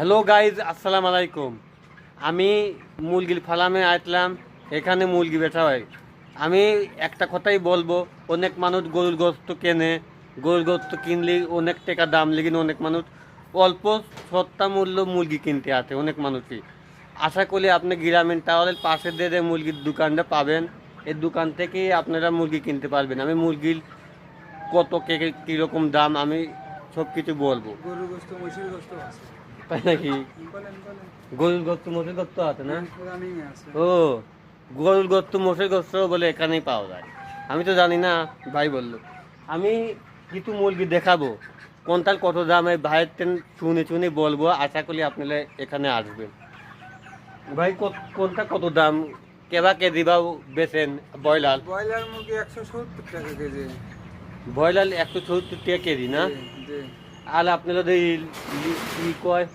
Hello guys, আসসালামু আলাইকুম। আমি মুরগির ফার্মে আসলাম। এখানে মুরগি বেচা হয়। আমি একটা কথাই বলবো, অনেক মানুষ গরুর গোস্ত কেনে। গরুর গোস্ত কিনলে অনেক টাকা দাম, লেকিন অনেক মানুষ অল্প সস্তা মূল্য মুরগি কিনতে আসে। অনেক মানুষই আশা করি আপনি গ্রামীণ টাওয়ারের পাশে দিয়ে মুরগির দোকানটা পাবেন। এই দোকান থেকেই আপনারা মুরগি কিনতে পারবেন। আমি মুরগির কত কীরকম দাম আমি সব কিছু বলবো। গরুর গোস্ত, মহিষের গোস্ত আছে। তাই নাকি? বলেন বলেন। গরুর গোস্ত মোষের গোস্ত আছে না? রানিং আছে। ও, গরুর গোস্ত মোষের গোস্ত বলে এখানেই পাওয়া যায়। আমি তো জানি না, ভাই বললো। আমি কিছু মুরগি দেখাবো, কোনটার কত দাম এই ভাইয়ের শুনে শুনে বলবো। আশা করি আপনারা এখানে আসবেন। ভাই কোনটা কত দাম, কেবা কেজি বা বেচেন? ব্রয়লার ব্রয়লার মুরগি 170 টাকা কেজি। ব্রয়লার 170 টাকা কেজি না? জি জি। আর আপনারা যদি ই কয়